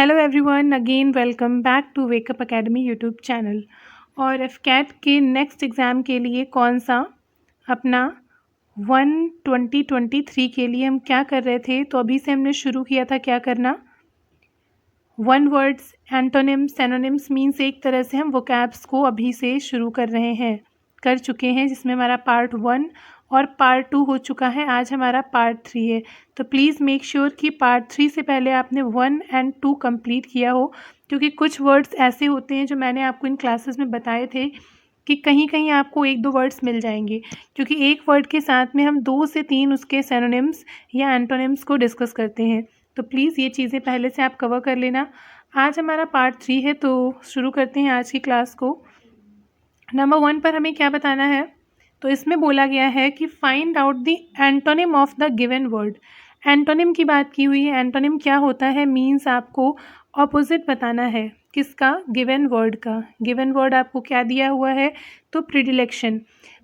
Hello everyone, again welcome back to Wakeup Academy YouTube channel. और AFCAT के next exam के लिए कौन सा अपना 2023 के लिए हम क्या कर रहे थे, तो अभी से हमने शुरू किया था क्या करना, one words, antonyms, synonyms means एक तरह से हम वोकैब्स को अभी से शुरू कर चुके हैं, जिसमें हमारा पार्ट 1 और पार्ट 2 हो चुका है। आज हमारा पार्ट 3 है, तो प्लीज़ मेक श्योर कि पार्ट 3 से पहले आपने 1 एंड 2 कंप्लीट किया हो, क्योंकि कुछ वर्ड्स ऐसे होते हैं जो मैंने आपको इन क्लासेस में बताए थे कि कहीं कहीं आपको 1-2 वर्ड्स मिल जाएंगे, क्योंकि एक वर्ड के साथ में हम 2 से 3 उसके सिनोनिम्स या एंटोनिम्स को डिस्कस करते हैं। तो प्लीज़ ये चीज़ें पहले से आप कवर कर लेना। आज हमारा पार्ट 3 है, तो शुरू करते हैं आज की क्लास को। नंबर 1 पर हमें क्या बताना है, तो इसमें बोला गया है कि find out the antonym of the given word. Antonym की बात की हुई है। एंटोनिम क्या होता है, मीन्स आपको ऑपोजिट बताना है। किसका? गिवन वर्ड का। गिवन वर्ड आपको क्या दिया हुआ है, तो प्रीडिलेक्शन।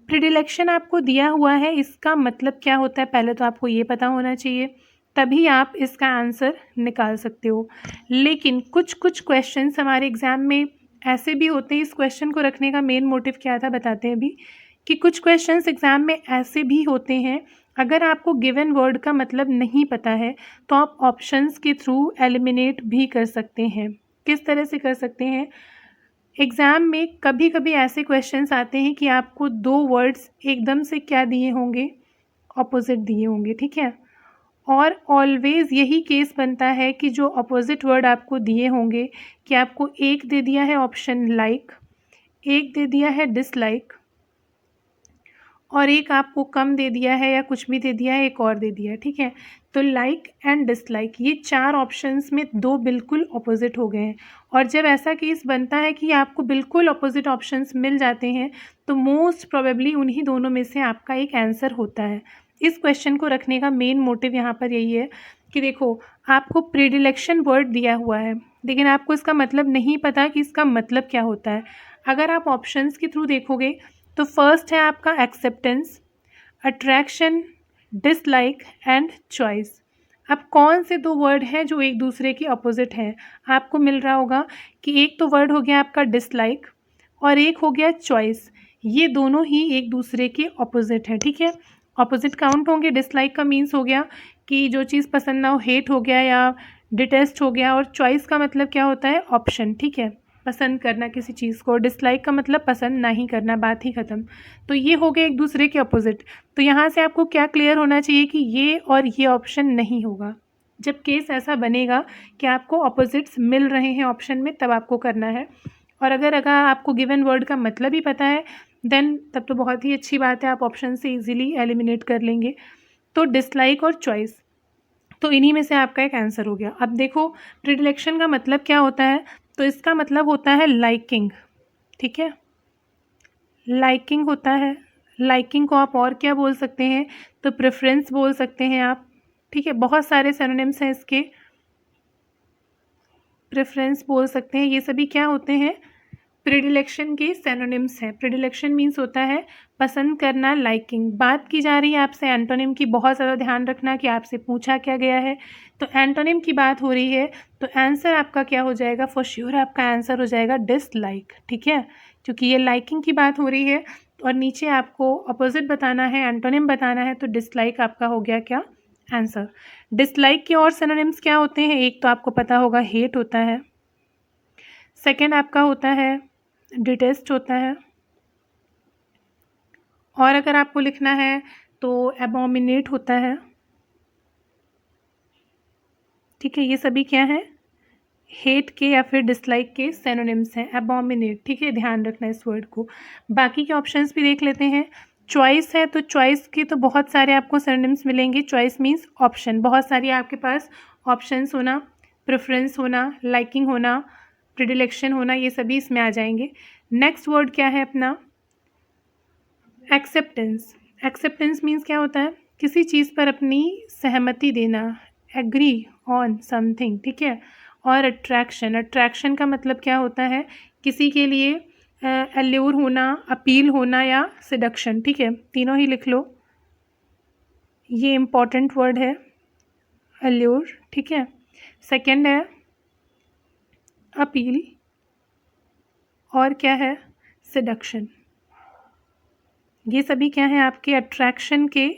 प्रीडिलेक्शन आपको दिया हुआ है, इसका मतलब क्या होता है पहले तो आपको ये पता होना चाहिए, तभी आप इसका आंसर निकाल सकते हो। लेकिन कुछ कुछ क्वेश्चंस हमारे एग्ज़ाम में ऐसे भी होते हैं। इस क्वेश्चन को रखने का मेन मोटिव क्या था बताते हैं अभी, कि कुछ क्वेश्चंस एग्ज़ाम में ऐसे भी होते हैं, अगर आपको गिवन वर्ड का मतलब नहीं पता है तो आप ऑप्शंस के थ्रू एलिमिनेट भी कर सकते हैं। किस तरह से कर सकते हैं? एग्ज़ाम में कभी कभी ऐसे क्वेश्चंस आते हैं कि आपको 2 वर्ड्स एकदम से क्या दिए होंगे, ऑपोजिट दिए होंगे, ठीक है। और ऑलवेज़ यही केस बनता है कि जो अपोजिट वर्ड आपको दिए होंगे, कि आपको एक दे दिया है ऑप्शन लाइक, एक दे दिया है डिसलाइक, और एक आपको कम दे दिया है या कुछ भी दे दिया है, एक और दे दिया है, ठीक है। तो लाइक एंड डिसलाइक, ये 4 ऑप्शंस में 2 बिल्कुल अपोजिट हो गए हैं। और जब ऐसा केस बनता है कि आपको बिल्कुल अपोजिट ऑप्शंस मिल जाते हैं, तो मोस्ट प्रोबेबली उन्हीं दोनों में से आपका एक आंसर होता है। इस क्वेश्चन को रखने का मेन मोटिव यहाँ पर यही है कि देखो, आपको प्रीडिलेक्शन वर्ड दिया हुआ है, लेकिन आपको इसका मतलब नहीं पता कि इसका मतलब क्या होता है। अगर आप ऑप्शंस के थ्रू देखोगे तो फर्स्ट है आपका acceptance, attraction, dislike and choice. अब कौन से 2 वर्ड हैं जो एक दूसरे के अपोजिट हैं? आपको मिल रहा होगा कि एक तो वर्ड हो गया आपका डिसलाइक और एक हो गया चॉइस। ये दोनों ही एक दूसरे के अपोजिट हैं, ठीक है। अपोजिट काउंट होंगे। डिसलाइक का मीन्स हो गया कि जो चीज़ पसंद ना हो, हेट हो गया या डिटेस्ट हो गया, और चॉइस का मतलब क्या होता है, ऑप्शन, ठीक है, पसंद करना किसी चीज़ को। डिसलाइक का मतलब पसंद नहीं करना, बात ही ख़त्म। तो ये हो गए एक दूसरे के अपोजिट। तो यहाँ से आपको क्या क्लियर होना चाहिए कि ये और ये ऑप्शन नहीं होगा। जब केस ऐसा बनेगा कि आपको अपोजिट्स मिल रहे हैं ऑप्शन में, तब आपको करना है। और अगर आपको गिवन वर्ड का मतलब ही पता है, देन तब तो बहुत ही अच्छी बात है, आप ऑप्शन से इजीली एलिमिनेट कर लेंगे। तो डिसलाइक और चॉइस, तो इन्हीं में से आपका एक आंसर हो गया। अब देखो, प्रीडिलेक्शन का मतलब क्या होता है, तो इसका मतलब होता है लाइकिंग, ठीक है। लाइकिंग होता है। लाइकिंग को आप और क्या बोल सकते हैं, तो प्रेफरेंस बोल सकते हैं आप, ठीक है। बहुत सारे सिनोनिम्स हैं इसके, प्रेफरेंस बोल सकते हैं। ये सभी क्या होते हैं, प्रीडिलेक्शन के सिनोनिम्स हैं। प्रीडिलेक्शन मीन्स होता है पसंद करना, लाइकिंग। बात की जा रही है आपसे एंटोनिम की, बहुत ज़्यादा ध्यान रखना कि आपसे पूछा क्या गया है। तो एंटोनिम की बात हो रही है, तो आंसर आपका क्या हो जाएगा, फॉर श्योर आपका आंसर हो जाएगा डिसलाइक, ठीक है, क्योंकि ये लाइकिंग की बात हो रही है और नीचे आपको अपोजिट बताना है, एंटोनिम बताना है, तो डिसलाइक आपका हो गया क्या, आंसर। डिसलाइक के और सिनोनिम्स क्या होते हैं, एक तो आपको पता होगा हेट होता है, सेकेंड आपका होता है डिटेस्ट होता है, और अगर आपको लिखना है तो एबोमिनेट होता है, ठीक है। ये सभी क्या है, हेट के या फिर डिसलाइक के सिनोनिम्स हैं, एबोमिनेट, ठीक है, ध्यान रखना इस वर्ड को। बाकी के ऑप्शंस भी देख लेते हैं। चॉइस है, तो चॉइस के तो बहुत सारे आपको सिनोनिम्स मिलेंगे। चॉइस मीन्स ऑप्शन, बहुत सारी आपके पास ऑप्शंस होना, प्रेफरेंस होना, लाइकिंग होना, प्रीडिलेक्शन होना, ये सभी इसमें आ जाएंगे। नेक्स्ट वर्ड क्या है अपना, एक्सेप्टेंस। एक्सेप्टेंस मीन्स क्या होता है, किसी चीज़ पर अपनी सहमति देना, एग्री ऑन समथिंग, ठीक है। और अट्रैक्शन, अट्रैक्शन का मतलब क्या होता है, किसी के लिए अल्यूर होना, अपील होना या सिडक्शन, ठीक है, तीनों ही लिख लो। ये इम्पॉर्टेंट वर्ड है, अल्यूर, ठीक है। सेकंड है अपील और क्या है, सेडक्शन। ये सभी क्या है आपके अट्रैक्शन के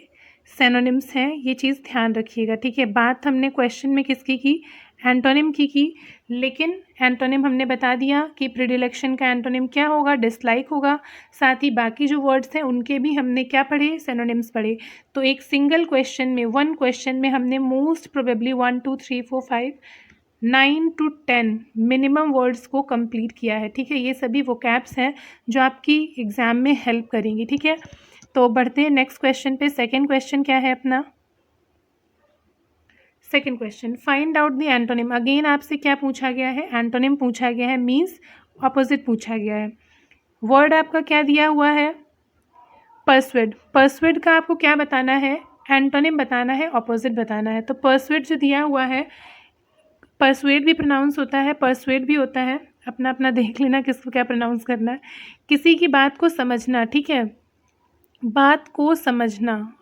सिनोनिम्स हैं, ये चीज़ ध्यान रखिएगा, ठीक है। बात हमने क्वेश्चन में किसकी की, एंटोनिम की, लेकिन एंटोनिम हमने बता दिया कि प्रिडिलेक्शन का एंटोनिम क्या होगा, डिसलाइक होगा। साथ ही बाकी जो वर्ड्स हैं उनके भी हमने क्या पढ़े, सिनोनिम्स पढ़े। तो एक सिंगल क्वेश्चन में, वन क्वेश्चन में हमने most probably 1 2 3 4 5 9 to 10 minimum words को कंप्लीट किया है, ठीक है। ये सभी वोकैब्स हैं जो आपकी एग्ज़ाम में हेल्प करेंगी, ठीक है। तो बढ़ते हैं नेक्स्ट क्वेश्चन पे। सेकंड क्वेश्चन क्या है अपना, second question, find out the antonym. Again आपसे क्या पूछा गया है, एंटोनिम पूछा गया है, मीन्स ऑपोजिट पूछा गया है। वर्ड आपका क्या दिया हुआ है, परसुएड। परसुएड का आपको क्या बताना है, एंटोनिम बताना है, ऑपोजिट बताना है। तो परसुएड जो दिया हुआ है, परसुएड भी प्रोनाउंस होता है, परसुएड भी होता है, अपना अपना देख लेना किसको क्या प्रोनाउंस करना है। किसी की बात को समझना, ठीक है, बात को समझना,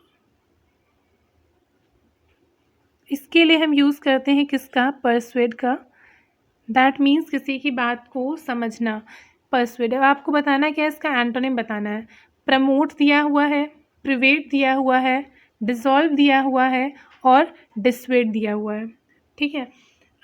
इसके लिए हम यूज़ करते हैं किसका, परसुएड का। दैट मीन्स किसी की बात को समझना, परसुएड। अब आपको बताना क्या है, इसका एंटोनिम बताना है। प्रमोट दिया हुआ है, प्रिवेट दिया हुआ है, डिसॉल्व दिया हुआ है और डिसवेड दिया हुआ है, ठीक है।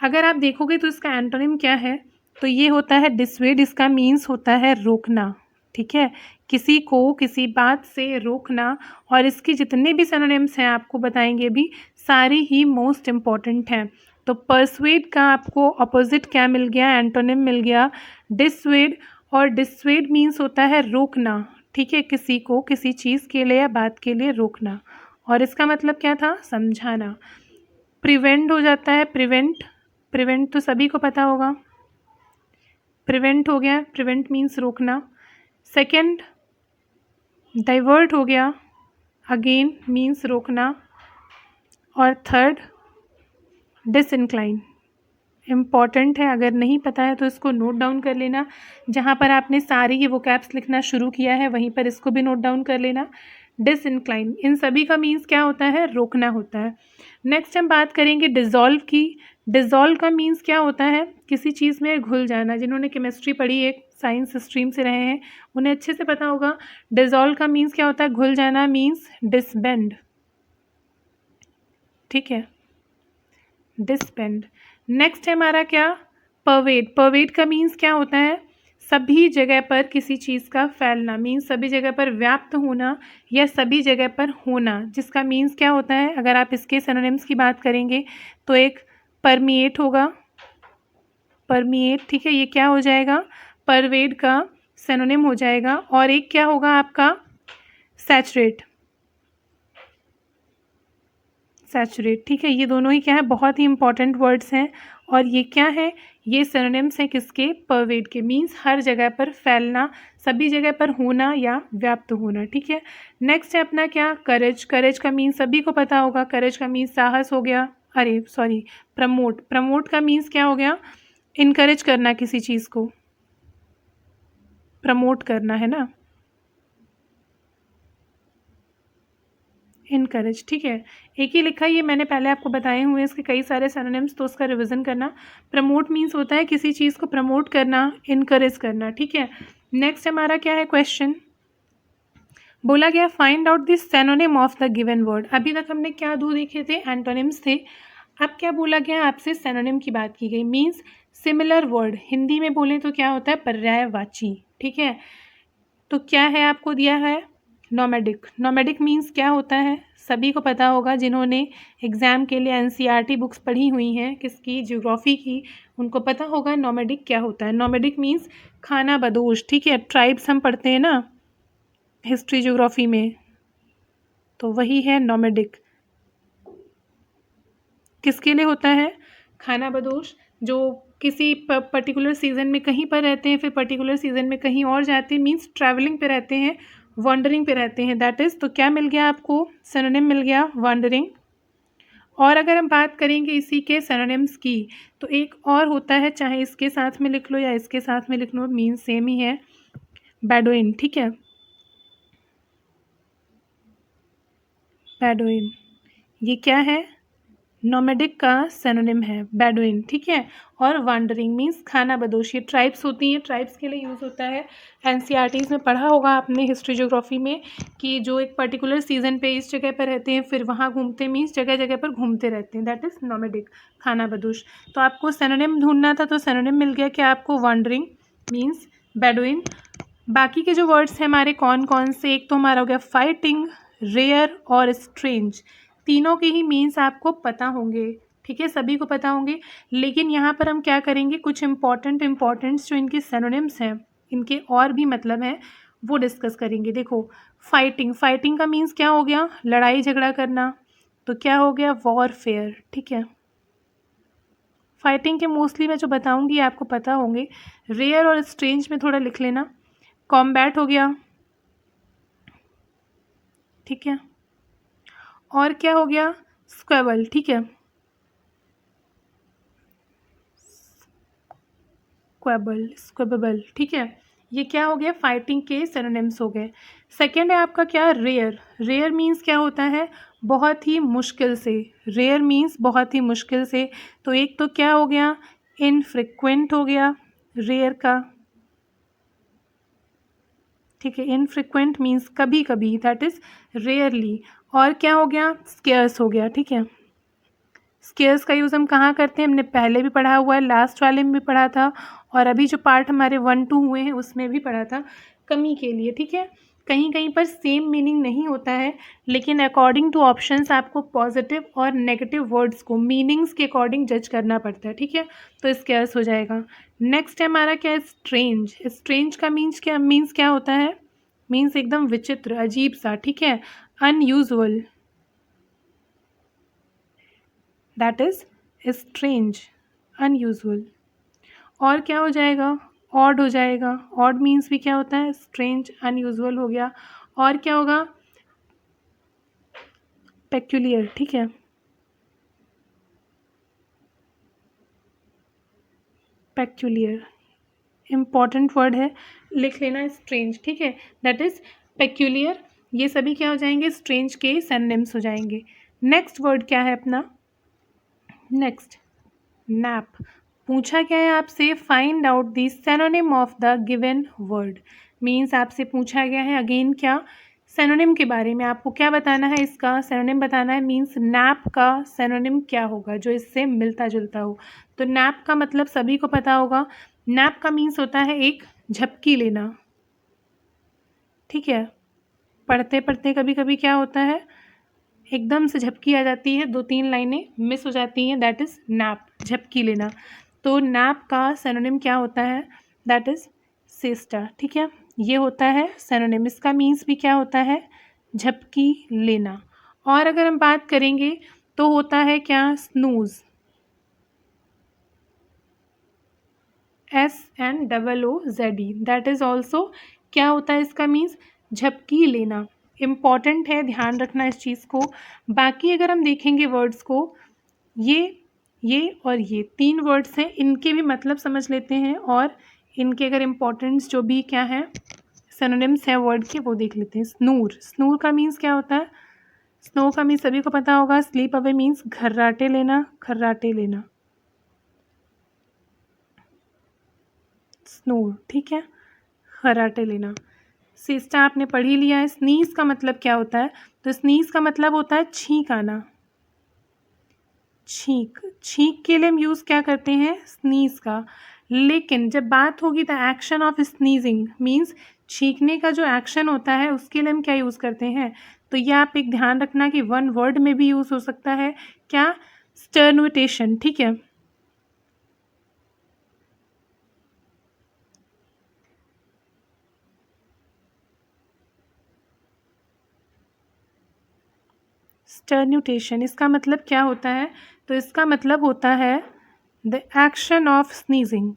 अगर आप देखोगे तो इसका एंटोनिम क्या है, तो ये होता है डिसवेड। इसका मीन्स होता है रोकना, ठीक है, किसी को किसी बात से रोकना। और इसके जितने भी सिनोनिम्स हैं आपको बताएंगे भी, सारी ही मोस्ट इम्पॉर्टेंट हैं। तो परसुएड का आपको अपोजिट क्या मिल गया, एंटोनिम मिल गया डिसवेड। और डिसवेड मीन्स होता है रोकना, ठीक है, किसी को किसी चीज़ के लिए या बात के लिए रोकना। और इसका मतलब क्या था, समझाना। प्रिवेंट हो जाता है, प्रिवेंट, प्रिवेंट तो सभी को पता होगा, प्रिवेंट हो गया, प्रिवेंट मीन्स रोकना। सेकंड डाइवर्ट हो गया, अगेन मीन्स रोकना। और थर्ड डिसइंक्लाइन, इम्पॉर्टेंट है, अगर नहीं पता है तो इसको नोट डाउन कर लेना। जहाँ पर आपने सारे ये वोकैब्स लिखना शुरू किया है वहीं पर इसको भी नोट डाउन कर लेना। डिसइंक्लाइन, इन सभी का मीन्स क्या होता है, रोकना होता है। नेक्स्ट हम बात करेंगे डिज़ोल्व की। डिज़ोल्व का मीन्स क्या होता है, किसी चीज़ में घुल जाना। जिन्होंने केमिस्ट्री पढ़ी, एक साइंस स्ट्रीम से रहे हैं, उन्हें अच्छे से पता होगा डिज़ोल्व का मीन्स क्या होता है, घुल जाना, मीन्स डिसबैंड, ठीक है, डिसबैंड। नेक्स्ट है हमारा क्या, परवेड। परवेड का मीन्स क्या होता है, सभी जगह पर किसी चीज़ का फैलना, मीन्स सभी जगह पर व्याप्त होना या सभी जगह पर होना, जिसका मीन्स क्या होता है। अगर आप इसके सिनोनिम्स की बात करेंगे तो एक परमिएट होगा, परमिएट, ठीक है, ये क्या हो जाएगा, परवेड का सिनोनिम हो जाएगा। और एक क्या होगा आपका, सैचुरेट, सैचुरेट, ठीक है। ये दोनों ही क्या है, बहुत ही इंपॉर्टेंट वर्ड्स हैं। और ये क्या है, ये सिनोनिम्स हैं किसके, परवेड के, मीन्स हर जगह पर फैलना, सभी जगह पर होना या व्याप्त होना, ठीक है। नेक्स्ट है अपना क्या, करेज। करेज का मीन्स सभी को पता होगा, करेज का मीन्स साहस हो गया, अरे सॉरी, प्रमोट। प्रमोट का मीन्स क्या हो गया, इनकरेज करना, किसी चीज़ को प्रमोट करना, है ना, इनकरेज, ठीक है। एक ही लिखा, ये मैंने पहले आपको बताए हुए इसके कई सारे सिनोनिम्स, तो उसका रिवीजन करना। प्रमोट मीन्स होता है किसी चीज़ को प्रमोट करना, इनकरेज करना, ठीक है। नेक्स्ट हमारा क्या है क्वेश्चन, बोला गया find out the synonym of the given word. अभी तक हमने क्या दो देखे थे, एंटोनिम्स थे। अब क्या बोला गया आपसे, सिनोनिम की बात की गई, मीन्स सिमिलर वर्ड। हिंदी में बोलें तो क्या होता है, पर्यायवाची, ठीक है। तो क्या है आपको दिया है, नोमैडिक। नोमैडिक मीन्स क्या होता है, सभी को पता होगा जिन्होंने एग्ज़ाम के लिए एनसीईआरटी बुक्स पढ़ी हुई हैं, किसकी, ज्योग्राफी की, उनको पता होगा नोमैडिक क्या होता है। नोमैडिक मीन्स खाना बदोश, ठीक है। ट्राइब्स हम पढ़ते हैं ना हिस्ट्री ज्योग्राफी में, तो वही है नोमैडिक। किसके लिए होता है, खाना बदोश, जो किसी पर्टिकुलर सीज़न में कहीं पर रहते हैं, फिर पर्टिकुलर सीज़न में कहीं और जाते हैं, मीन्स ट्रैवलिंग पे रहते हैं, वॉन्डरिंग पे रहते हैं, दैट इज़। तो क्या मिल गया आपको, सिनोनिम मिल गया, वॉन्डरिंग। और अगर हम बात करेंगे इसी के सिनोनिम्स की, तो एक और होता है, चाहे इसके साथ में लिख लो या इसके साथ में लिख लो, मीन्स सेम ही है, बेडोइन, ठीक है, बेडोइन। ये क्या है, नोमैडिक का सिनोनिम है बेडुइन, ठीक है। और वांडरिंग मीन्स खाना बदोश। ये ट्राइब्स होती हैं, ट्राइब्स के लिए यूज़ होता है। एनसीईआरटीज़ में पढ़ा होगा आपने हिस्ट्री ज्योग्राफी में कि जो एक पर्टिकुलर सीजन पे इस जगह पर रहते हैं, फिर वहाँ घूमते मीन्स जगह जगह पर घूमते रहते हैं, दैट इज़ नोमैडिक, खाना बदोश। तो आपको सिनोनिम ढूंढना था, तो सिनोनिम मिल गया क्या आपको, वांडरिंग मीन्स बेडुइन। बाकी के जो वर्ड्स हैं हमारे कौन कौन से, एक तो हमारा हो गया फाइटिंग, रेयर और स्ट्रेंज। तीनों के ही मीन्स आपको पता होंगे, ठीक है, सभी को पता होंगे। लेकिन यहाँ पर हम क्या करेंगे, कुछ इम्पॉर्टेंट्स जो इनके सिनोनिम्स हैं, इनके और भी मतलब हैं, वो डिस्कस करेंगे। देखो फाइटिंग का मीन्स क्या हो गया, लड़ाई झगड़ा करना, तो क्या हो गया, वॉरफेयर, ठीक है। फाइटिंग के मोस्टली मैं जो बताऊंगी आपको पता होंगे। रेयर और स्ट्रेंज में थोड़ा लिख लेना। कॉम्बैट हो गया, ठीक है। और क्या हो गया, स्क्वेबल, ठीक है, स्क्वेबल, ठीक है। ये क्या हो गया, फाइटिंग के सिनोनिम्स हो गए। सेकेंड है आपका क्या, रेयर मीन्स क्या होता है, बहुत ही मुश्किल से, रेयर मीन्स बहुत ही मुश्किल से। तो एक तो क्या हो गया, इनफ्रिक्वेंट हो गया रेयर का, ठीक है। इनफ्रिक्वेंट मीन्स कभी कभी, दैट इज रेयरली। और क्या हो गया, स्केर्स हो गया, ठीक है। स्केर्स का यूज़ हम कहाँ करते हैं, हमने पहले भी पढ़ा हुआ है, लास्ट वाले में भी पढ़ा था, और अभी जो पार्ट हमारे 1-2 हुए हैं उसमें भी पढ़ा था, कमी के लिए, ठीक है। कहीं कहीं पर सेम मीनिंग नहीं होता है, लेकिन अकॉर्डिंग टू ऑप्शंस आपको पॉजिटिव और नेगेटिव वर्ड्स को मीनिंग्स के अकॉर्डिंग जज करना पड़ता है, ठीक है। तो स्केर्स हो जाएगा। नेक्स्ट है हमारा क्या है, स्ट्रेंज का मीन्स क्या होता है, मीन्स एकदम विचित्र, अजीब सा, ठीक है। Unusual, that is strange, unusual. और क्या हो जाएगा, ऑड हो जाएगा। ऑड मीन्स भी क्या होता है, स्ट्रेंज, अनयूजुअल हो गया। और क्या होगा, पेक्यूलियर, ठीक है। पेक्यूलियर इम्पॉर्टेंट वर्ड है, लिख लेना, स्ट्रेंज, ठीक है, दैट इज पेक्यूलियर। ये सभी क्या हो जाएंगे, स्ट्रेंज के सिनोनिम्स हो जाएंगे। नेक्स्ट वर्ड क्या है अपना, नेक्स्ट नैप। पूछा क्या है आपसे, find out the synonym of the given word. Means आपसे पूछा गया है अगेन क्या, सिनोनिम के बारे में आपको क्या बताना है, इसका सिनोनिम बताना है। मीन्स नैप का सिनोनिम क्या होगा जो इससे मिलता जुलता हो। तो नैप का मतलब सभी को पता होगा, नैप का मीन्स होता है एक झपकी लेना, ठीक है। पढ़ते पढ़ते कभी कभी क्या होता है, एकदम से झपकी आ जाती है, 2-3 लाइनें मिस हो जाती हैं, दैट इज़ नैप, झपकी लेना। तो नैप का सिनोनिम क्या होता है, दैट इज़ सिएस्टा, ठीक है। ये होता है सिनोनिम, इसका मीन्स भी क्या होता है, झपकी लेना। और अगर हम बात करेंगे तो होता है क्या, snooze, SNOOZE, that is also क्या होता है, इसका मीन्स झपकी लेना। इम्पॉर्टेंट है, ध्यान रखना इस चीज़ को। बाकी अगर हम देखेंगे वर्ड्स को, ये और ये 3 वर्ड्स हैं, इनके भी मतलब समझ लेते हैं, और इनके अगर इम्पोर्टेंस जो भी क्या है, सिनोनिम्स हैं वर्ड के, वो देख लेते हैं। स्नूर का मीन्स क्या होता है, स्नो का मीन्स सभी को पता होगा, स्लीप अवे मीन्स खर्राटे लेना, स्नूर, ठीक है, खर्राटे लेना। सिएस्टा आपने पढ़ ही लिया है। स्नीज का मतलब क्या होता है, तो स्नीज का मतलब होता है छींक आना, छींक के लिए हम यूज़ क्या करते हैं, स्नीज का। लेकिन जब बात होगी the action of sneezing means छींकने का जो एक्शन होता है उसके लिए हम क्या यूज़ करते हैं, तो ये आप एक ध्यान रखना कि वन वर्ड में भी यूज़ हो सकता है, क्या, स्टर्नुटेशन, ठीक है। स्टर्नुटेशन इसका मतलब क्या होता है, तो इसका मतलब होता है the action of sneezing,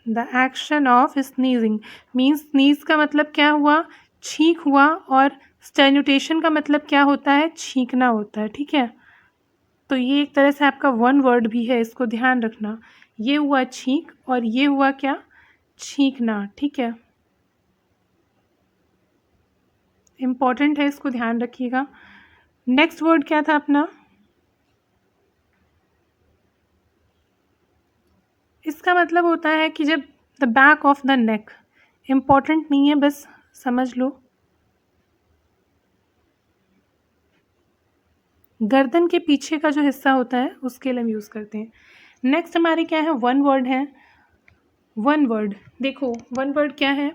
the action of sneezing means sneeze का मतलब क्या हुआ, छींक हुआ, और स्टर्नुटेशन का मतलब क्या होता है, छींकना होता है, ठीक है। तो ये एक तरह से आपका वन वर्ड भी है, इसको ध्यान रखना। ये हुआ छींक और ये हुआ क्या, छींकना, ठीक है। इम्पॉर्टेंट है, इसको ध्यान रखिएगा। नेक्स्ट वर्ड क्या था अपना? इसका मतलब होता है कि जब the back of the neck, important नहीं है, बस समझ लो। गर्दन के पीछे का जो हिस्सा होता है उसके लिए हम यूज़ करते हैं। नेक्स्ट हमारे क्या है? वन वर्ड है। वन वर्ड, देखो वन वर्ड क्या है?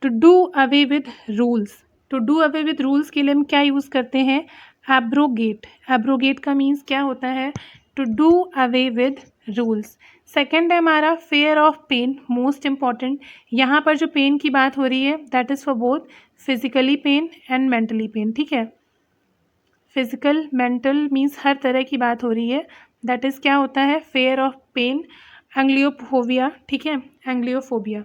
To do away with rules. To do away with rules के लिए हम क्या यूज़ करते हैं? एब्रोगेट। एब्रोगेट का मीन्स क्या होता है? To do away with rules. Second है हमारा fear of pain, most important. यहाँ पर जो पेन की बात हो रही है that is for both physically pain and mentally pain, ठीक है। फिजिकल मेंटल मीन्स हर तरह की बात हो रही है, दैट इज़ क्या होता है? फेयर ऑफ पेन, एंग्लियोफोबिया, ठीक है, एंग्लियोफोबिया।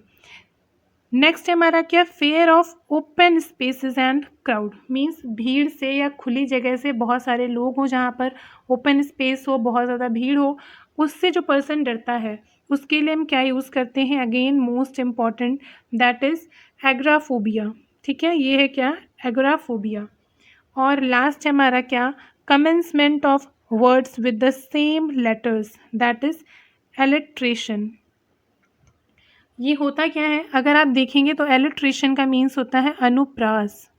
नेक्स्ट है हमारा क्या? Fair of open spaces and crowd, means भीड़ से या खुली जगह से, बहुत सारे लोग हो जहाँ पर ओपन स्पेस हो, बहुत ज़्यादा भीड़ हो, उससे जो पर्सन डरता है उसके लिए हम क्या यूज़ करते हैं? Again most important, that is agoraphobia, ठीक है, ये है क्या? एग्राफोबिया। और लास्ट है हमारा क्या? Commencement of words with the same letters, that is alliteration. ये होता क्या है? अगर आप देखेंगे तो एलिट्रेशन का मीन्स होता है अनुप्रास।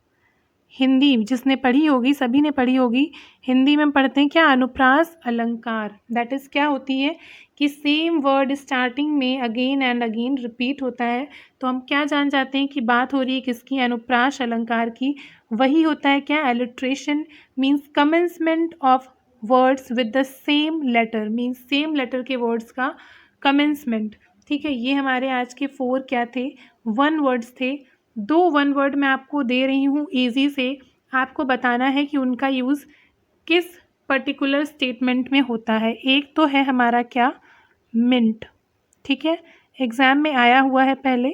हिंदी जिसने पढ़ी होगी, सभी ने पढ़ी होगी, हिंदी में हम पढ़ते हैं क्या? अनुप्रास अलंकार। दैट इज़ क्या होती है कि सेम वर्ड स्टार्टिंग में अगेन एंड अगेन रिपीट होता है, तो हम क्या जान जाते हैं कि बात हो रही है किसकी? अनुप्रास अलंकार की। वही होता है क्या? Alliteration means commencement of words with the same letter, means same letter के वर्ड्स का कमेंसमेंट, ठीक है। ये हमारे आज के 4 क्या थे? वन वर्ड्स थे। 2 वन वर्ड मैं आपको दे रही हूँ ईजी से, आपको बताना है कि उनका यूज़ किस पर्टिकुलर स्टेटमेंट में होता है। एक तो है हमारा क्या? मिंट, ठीक है, एग्ज़ाम में आया हुआ है पहले,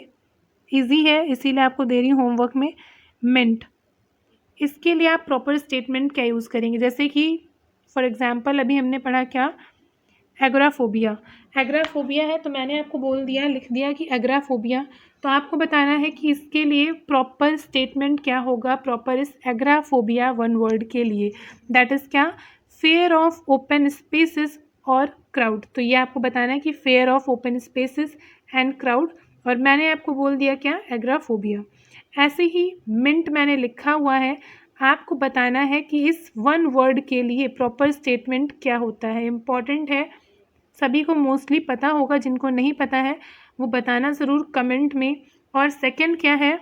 इजी है इसीलिए आपको दे रही हूँ होमवर्क में। मिंट, इसके लिए आप प्रॉपर स्टेटमेंट क्या यूज़ करेंगे? जैसे कि फॉर एग्ज़ाम्पल अभी हमने पढ़ा क्या? एग्राफोबिया। एग्राफोबिया है तो मैंने आपको बोल दिया, लिख दिया कि एग्राफोबिया, तो आपको बताना है कि इसके लिए प्रॉपर स्टेटमेंट क्या होगा प्रॉपर इस एग्राफोबिया वन वर्ड के लिए, दैट इज़ क्या? फेयर ऑफ ओपन स्पेसेस और क्राउड। तो ये आपको बताना है कि fair of open spaces and crowd, और मैंने आपको बोल दिया क्या? एग्राफोबिया। ऐसे ही मिंट मैंने लिखा हुआ है, आपको बताना है कि इस वन वर्ड के लिए प्रॉपर स्टेटमेंट क्या होता है। इम्पॉर्टेंट है, सभी को मोस्टली पता होगा, जिनको नहीं पता है वो बताना ज़रूर कमेंट में। और सेकंड क्या है?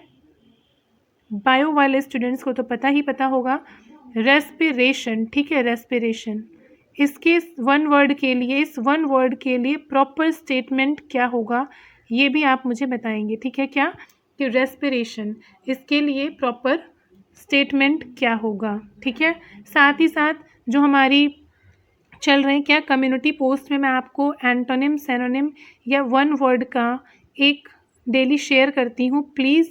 बायो वाले स्टूडेंट्स को तो पता ही पता होगा, रेस्पिरेशन, ठीक है, रेस्पिरेशन। इसके वन वर्ड के लिए, इस वन वर्ड के लिए प्रॉपर स्टेटमेंट क्या होगा ये भी आप मुझे बताएंगे, ठीक है, क्या? कि रेस्पिरेशन, इसके लिए प्रॉपर स्टेटमेंट क्या होगा, ठीक है। साथ ही साथ जो हमारी चल रहे हैं क्या? कम्युनिटी पोस्ट में मैं आपको एंटोनिम, सिनोनिम या वन वर्ड का एक डेली शेयर करती हूँ, प्लीज़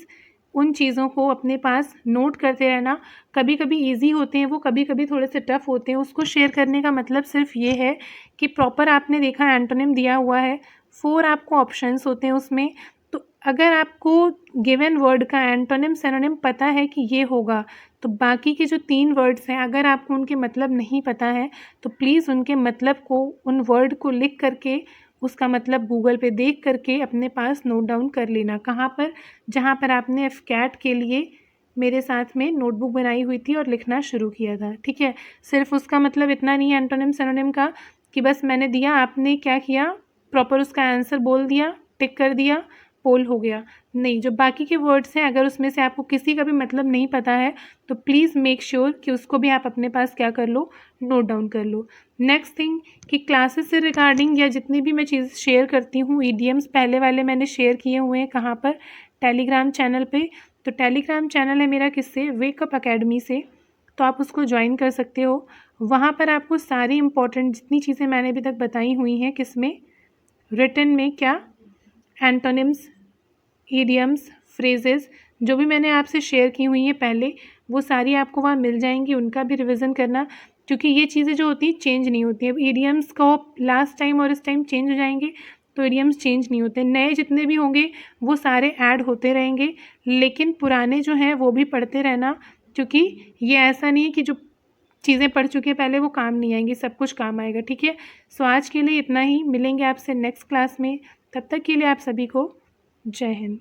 उन चीज़ों को अपने पास नोट करते रहना। कभी कभी इजी होते हैं वो, कभी कभी थोड़े से टफ होते हैं। उसको शेयर करने का मतलब सिर्फ ये है कि प्रॉपर आपने देखा एंटोनिम दिया हुआ है, 4 आपको ऑप्शंस होते हैं उसमें, तो अगर आपको गिवन वर्ड का एंटोनिम सिनोनिम पता है कि ये होगा, तो बाकी के जो 3 वर्ड्स हैं अगर आपको उनके मतलब नहीं पता है तो प्लीज़ उनके मतलब को, उन वर्ड को लिख करके उसका मतलब गूगल पे देख करके अपने पास नोट डाउन कर लेना। कहाँ पर? जहाँ पर आपने एफकैट के लिए मेरे साथ में नोटबुक बनाई हुई थी और लिखना शुरू किया था, ठीक है। सिर्फ उसका मतलब इतना नहीं है एंटोनिम सिनोनिम का कि बस मैंने दिया, आपने क्या किया? प्रॉपर उसका आंसर बोल दिया, टिक कर दिया, पोल हो गया। नहीं, जो बाकी के वर्ड्स हैं अगर उसमें से आपको किसी का भी मतलब नहीं पता है तो प्लीज़ मेक श्योर कि उसको भी आप अपने पास क्या कर लो? नोट डाउन कर लो। नेक्स्ट थिंग कि क्लासेस से रिगार्डिंग या जितनी भी मैं चीज़ शेयर करती हूँ, ईडीएम्स पहले वाले मैंने शेयर किए हुए हैं, कहाँ पर? टेलीग्राम चैनल पे। तो टेलीग्राम चैनल है मेरा किससे? वेकअप अकेडमी से, तो आप उसको ज्वाइन कर सकते हो। वहाँ पर आपको सारी इंपॉर्टेंट जितनी चीज़ें मैंने अभी तक बताई हुई हैं, किसमें? रिटन में, क्या? एंटोनिम्स, ईडियम्स, फ्रेजेस, जो भी मैंने आपसे शेयर की हुई हैं पहले, वो सारी आपको वहाँ मिल जाएंगी, उनका भी रिवीजन करना, क्योंकि ये चीज़ें जो होती हैं चेंज नहीं होती हैं। अब ईडियम्स को लास्ट टाइम और इस टाइम चेंज हो जाएंगे, तो ईडियम्स चेंज नहीं होते, नए जितने भी होंगे वो सारे ऐड होते रहेंगे, लेकिन पुराने जो हैं वो भी पढ़ते रहना, क्योंकि ये ऐसा नहीं है कि जो चीज़ें पढ़ चुके हैं पहले वो काम नहीं आएंगी, सब कुछ काम आएगा। ठीक है, सो आज के लिए इतना ही, मिलेंगे आपसे नेक्स्ट क्लास में। तब तक के लिए आप सभी को जय हिंद।